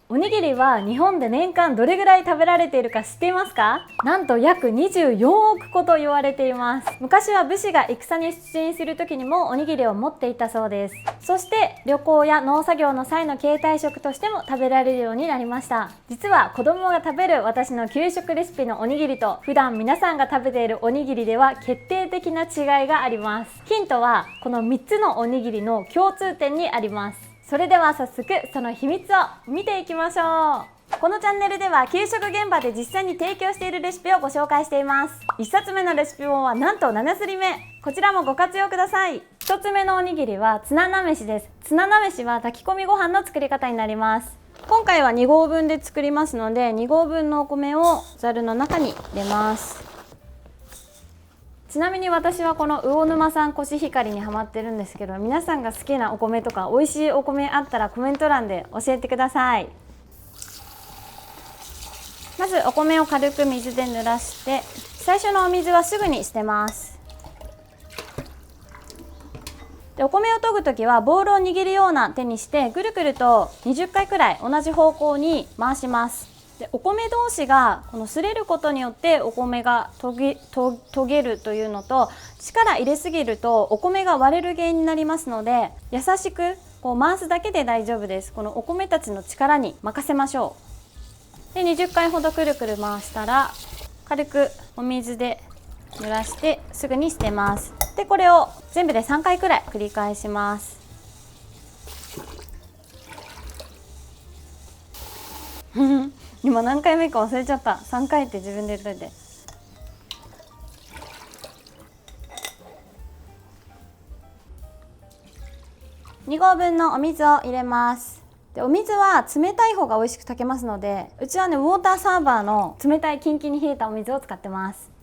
おにぎりは日本で年間どれぐらい食べられているか知っていますか？なんと約24億個と言われています。昔は武士が戦に出陣する時にもおにぎりを持っていたそうです。そして旅行や農作業の際の携帯食としても食べられるようになりました。実は子供が食べる私の給食レシピのおにぎりと普段皆さんが食べているおにぎりでは決定的な違いがあります。ヒントはこの3つのおにぎりの共通点にあります。それでは早速その秘密を見ていきましょう。このチャンネルでは給食現場で実際に提供しているレシピをご紹介しています。1冊目のレシピ本はなんと7すり目。こちらもご活用ください。1つ目のおにぎりはツナなめしです。ツナなめしは炊き込みご飯の作り方になります。今回は2合分で作りますので2合分のお米をざるの中に入れます。ちなみに私はこの魚沼産コシヒカリにハマってるんですけど、皆さんが好きなお米とか美味しいお米あったらコメント欄で教えてください。まずお米を軽く水で濡らして、最初のお水はすぐに捨てます。でお米を研ぐときはボウルを握るような手にしてぐるぐると20回くらい同じ方向に回します。でお米同士がこの擦れることによってお米がとげるというのと、力入れすぎるとお米が割れる原因になりますので、優しくこう回すだけで大丈夫です。このお米たちの力に任せましょう。で20回ほどくるくる回したら軽くお水で濡らしてすぐに捨てます。でこれを全部で3回くらい繰り返します。今何回目か忘れちゃった。3回って自分で言っといて。2合分のお水を入れます。でお水は冷たい方が美味しく炊けますので、うちはねウォーターサーバーの冷たいキンキンに冷えたお水を使ってます。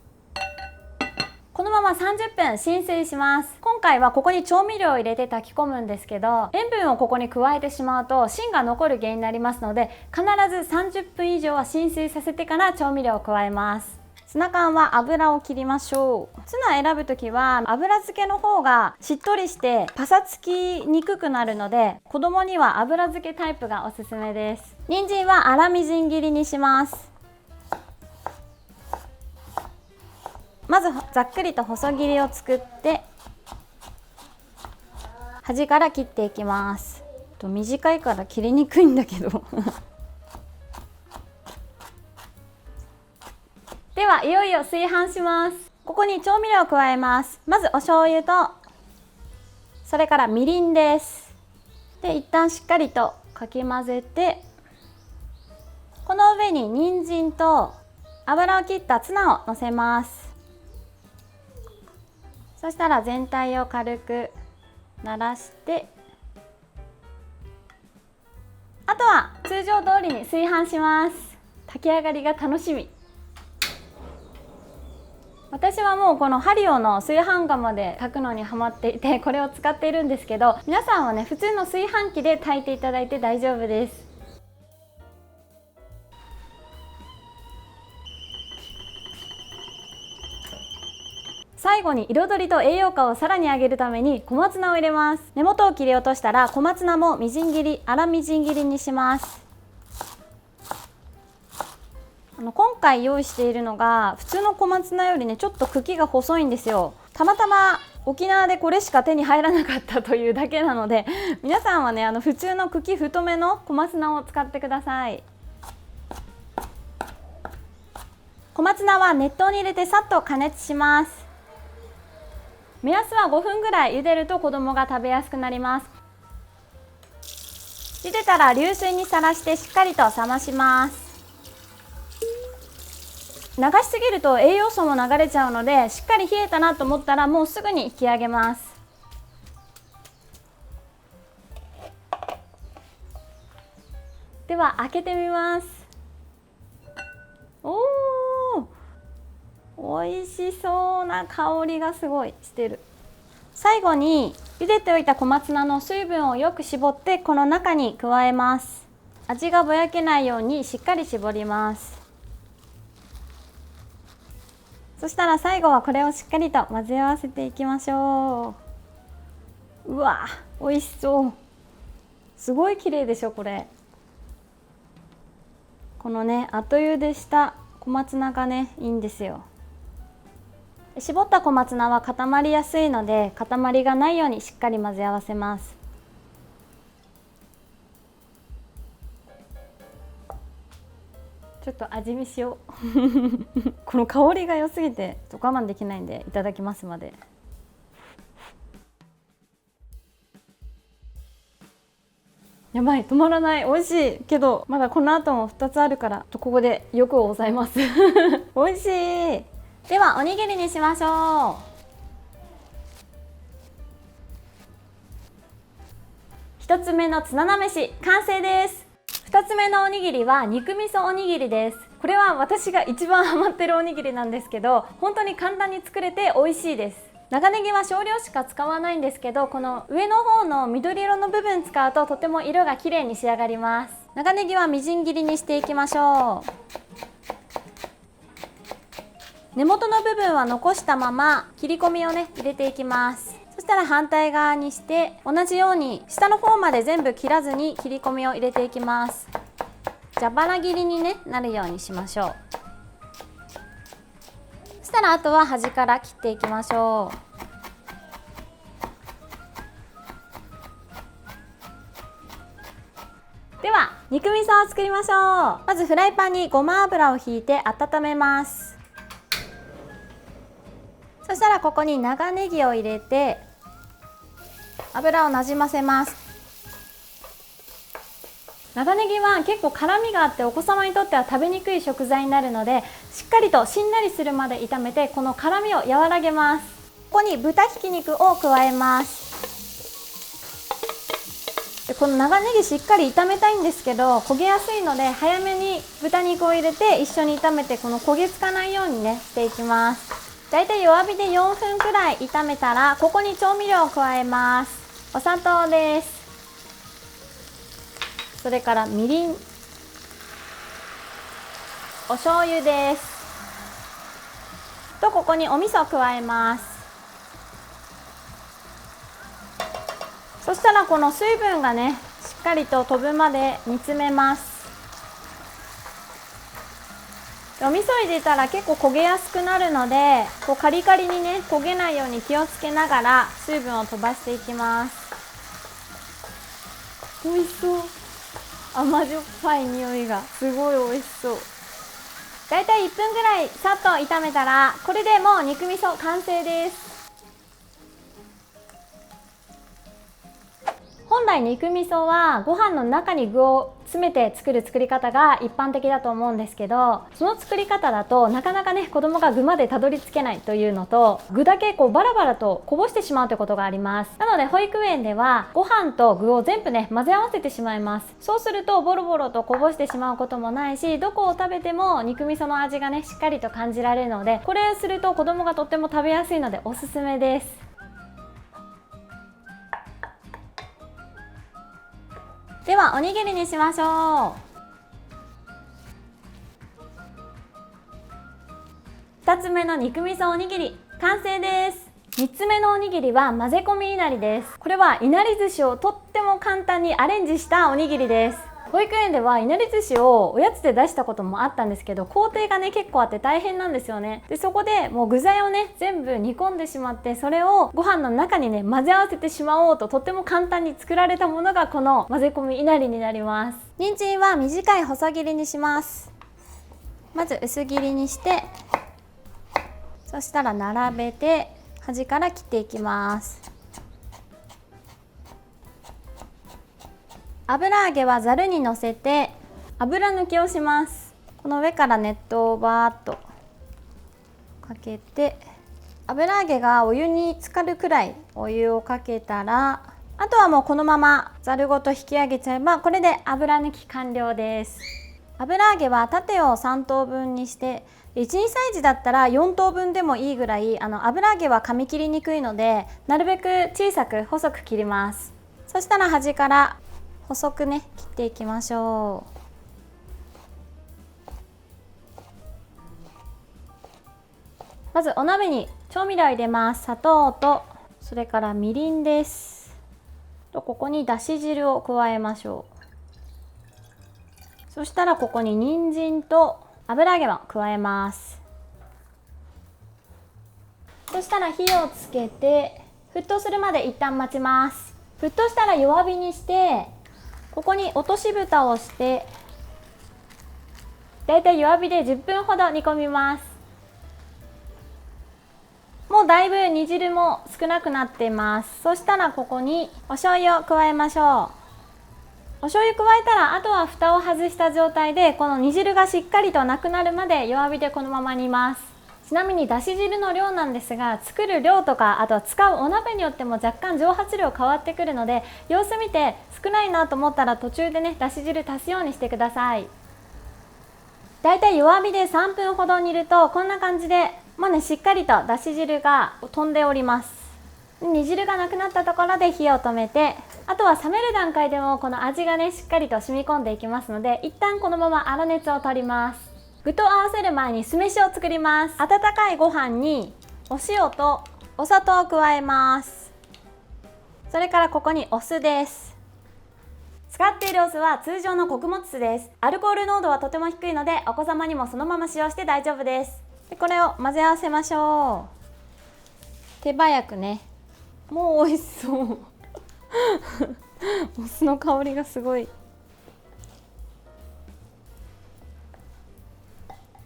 このまま30分浸水します。今回はここに調味料を入れて炊き込むんですけど、塩分をここに加えてしまうと芯が残る原因になりますので、必ず30分以上は浸水させてから調味料を加えます。ツナ缶は油を切りましょう。ツナ選ぶときは油漬けの方がしっとりしてパサつきにくくなるので、子供には油漬けタイプがおすすめです。人参は粗みじん切りにします。まずざっくりと細切りを作って端から切っていきます。短いから切りにくいんだけどではいよいよ炊飯します。ここに調味料を加えます。まずお醤油とそれからみりんです。で一旦しっかりとかき混ぜて、この上に人参と油を切ったツナをのせます。そしたら全体を軽くならして、あとは通常通りに炊飯します。炊き上がりが楽しみ。私はもうこのハリオの炊飯釜で炊くのにハマっていて、これを使っているんですけど、皆さんはね普通の炊飯器で炊いていただいて大丈夫です。最後に彩りと栄養価をさらに上げるために小松菜を入れます。根元を切り落としたら小松菜もみじん切り、粗みじん切りにします。今回用意しているのが普通の小松菜よりねちょっと茎が細いんですよ。たまたま沖縄でこれしか手に入らなかったというだけなので、皆さんはね普通の茎太めの小松菜を使ってください。小松菜は熱湯に入れてさっと加熱します。目安は5分ぐらい茹でると子供が食べやすくなります。茹でたら流水にさらしてしっかりと冷まします。流しすぎると栄養素も流れちゃうので、しっかり冷えたなと思ったらもうすぐに引き上げます。では開けてみます。おー、美味しそうな香りがすごいしてる。最後に茹でておいた小松菜の水分をよく絞ってこの中に加えます。味がぼやけないようにしっかり絞ります。そしたら最後はこれをしっかりと混ぜ合わせていきましょう。うわ、美味しそう。すごい綺麗でしょこれ。このね後茹でした小松菜がねいいんですよ。絞った小松菜は固まりやすいので塊がないようにしっかり混ぜ合わせます。ちょっと味見しようこの香りが良すぎてちょっと我慢できないんでいただきますまで。やばい、止まらない。美味しいけどまだこの後も2つあるからここで欲を抑えます美味しい。ではおにぎりにしましょう。1つ目のツナなめし完成です。2つ目のおにぎりは肉味噌おにぎりです。これは私が一番ハマってるおにぎりなんですけど、本当に簡単に作れて美味しいです。長ネギは少量しか使わないんですけど、この上の方の緑色の部分使うととても色が綺麗に仕上がります。長ネギはみじん切りにしていきましょう。根元の部分は残したまま切り込みをね入れていきます。そしたら反対側にして同じように下の方まで全部切らずに切り込みを入れていきます。蛇腹切りに、ね、なるようにしましょう。そしたらあとは端から切っていきましょう。では肉味噌を作りましょう。まずフライパンにごま油をひいて温めます。そしたらここに長ネギを入れて油をなじませます。長ネギは結構辛みがあってお子様にとっては食べにくい食材になるので、しっかりとしんなりするまで炒めてこの辛みを和らげます。ここに豚ひき肉を加えます。でこの長ネギしっかり炒めたいんですけど焦げやすいので早めに豚肉を入れて一緒に炒めてこの焦げつかないようにねしていきます。だいたい弱火で4分くらい炒めたらここに調味料を加えます。お砂糖です。それからみりん、お醤油ですと、ここにお味噌を加えます。そしたらこの水分がねしっかりと飛ぶまで煮詰めます。お味噌入れたら結構焦げやすくなるのでこうカリカリにね焦げないように気をつけながら水分を飛ばしていきます。美味しそう。甘じょっぱい匂いがすごい美味しそう。だいたい1分ぐらいさっと炒めたらこれでもう肉味噌完成です。本来肉味噌はご飯の中に具を詰めて作る作り方が一般的だと思うんですけど、その作り方だとなかなかね子供が具までたどり着けないというのと、具だけこうバラバラとこぼしてしまうということがあります。なので保育園ではご飯と具を全部ね混ぜ合わせてしまいます。そうするとボロボロとこぼしてしまうこともないし、どこを食べても肉味噌の味がねしっかりと感じられるので、これをすると子供がとっても食べやすいのでおすすめです。ではおにぎりにしましょう。2つ目の肉味噌おにぎり完成です。3つ目のおにぎりは混ぜ込みいなりです。これはいなり寿司をとっても簡単にアレンジしたおにぎりです。保育園ではいなり寿司をおやつで出したこともあったんですけど、工程がね結構あって大変なんですよね。でそこでもう具材をね全部煮込んでしまって、それをご飯の中にね混ぜ合わせてしまおうととっても簡単に作られたものがこの混ぜ込みいなりになります。人参は短い細切りにします。まず薄切りにして、そしたら並べて端から切っていきます。油揚げはざるにのせて油抜きをします。この上から熱湯をバーっとかけて、油揚げがお湯に浸かるくらいお湯をかけたら、あとはもうこのままざるごと引き上げちゃえばこれで油抜き完了です。油揚げは縦を3等分にして、1、2歳児だったら4等分でもいいぐらい油揚げは噛み切りにくいので、なるべく小さく細く切ります。そしたら端から細くね切っていきましょう。まずお鍋に調味料を入れます。砂糖とそれからみりんです。ここにだし汁を加えましょう。そしたらここに人参と油揚げも加えます。そしたら火をつけて沸騰するまで一旦待ちます。沸騰したら弱火にして、ここに落とし蓋をしてだいたい弱火で10分ほど煮込みます。もうだいぶ煮汁も少なくなっています。そしたらここにお醤油を加えましょう。お醤油加えたらあとは蓋を外した状態でこの煮汁がしっかりとなくなるまで弱火でこのまま煮ます。ちなみにだし汁の量なんですが、作る量とかあとは使うお鍋によっても若干蒸発量変わってくるので、様子見て少ないなと思ったら途中でねだし汁足すようにしてください。だいたい弱火で3分ほど煮るとこんな感じでもうねしっかりとだし汁が飛んでおります。煮汁がなくなったところで火を止めて、あとは冷める段階でもこの味がねしっかりと染み込んでいきますので、一旦このまま粗熱を取ります。具と合わせる前に酢飯を作ります。温かいご飯にお塩とお砂糖を加えます。それからここにお酢です。使っているお酢は通常の穀物酢です。アルコール濃度はとても低いのでお子様にもそのまま使用して大丈夫です。でこれを混ぜ合わせましょう。手早くね。もう美味しそうお酢の香りがすごい。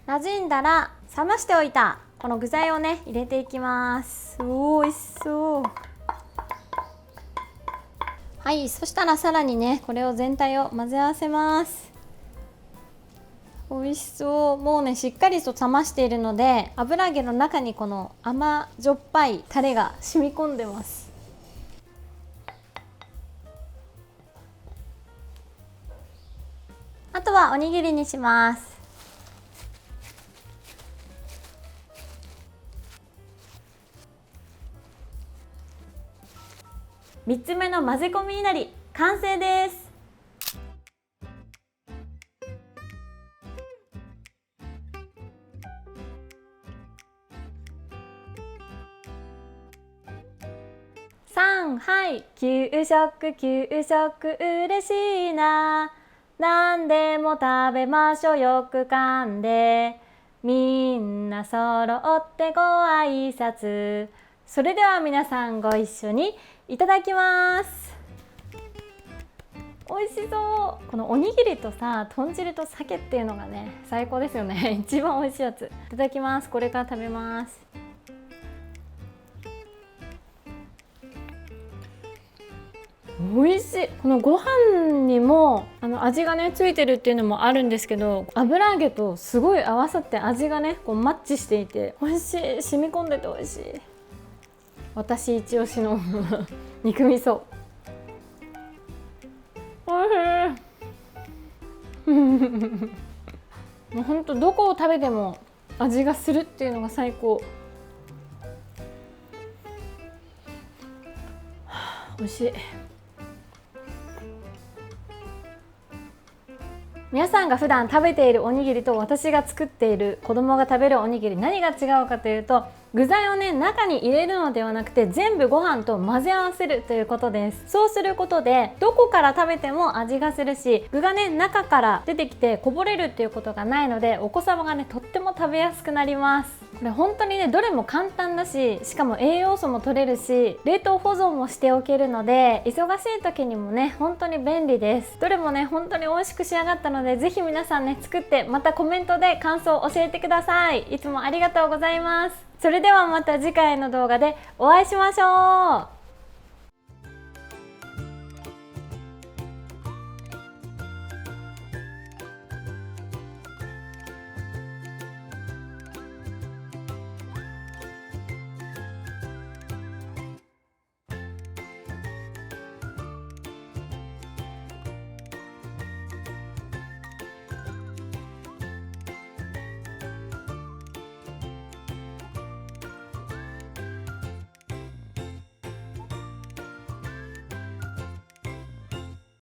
馴染んだら冷ましておいたこの具材をね入れていきます。おー美味しそう。はい、そしたらさらにねこれを全体を混ぜ合わせます。美味しそう。もうねしっかりと冷ましているので油揚げの中にこの甘じょっぱいタレが染み込んでます。あとはおにぎりにします。3つ目の混ぜ込みいなり完成です。はい、給食嬉しいな、何でも食べましょうよく噛んで、みんな揃ってご挨拶。それでは皆さんご一緒にいただきます。美味しそう。このおにぎりとさ豚汁と鮭っていうのがね最高ですよね一番美味しいやつ。いただきます。これから食べます。美味しい。このご飯にも味がねついてるっていうのもあるんですけど、油揚げとすごい合わさって味がねこうマッチしていて美味しい。染み込んでて美味しい。私一押しの肉味噌。おいしいもうほんとどこを食べても味がするっていうのが最高。美味しい。皆さんが普段食べているおにぎりと私が作っている子供が食べるおにぎり、何が違うかというと、具材をね中に入れるのではなくて全部ご飯と混ぜ合わせるということです。そうすることでどこから食べても味がするし、具がね中から出てきてこぼれるっていうことがないので、お子様がねとっても食べやすくなります。これ本当にねどれも簡単だし、しかも栄養素も取れるし、冷凍保存もしておけるので忙しい時にもね本当に便利です。どれもね本当に美味しく仕上がったので、ぜひ皆さんね作ってまたコメントで感想を教えてください。いつもありがとうございます。それではまた次回の動画でお会いしましょう。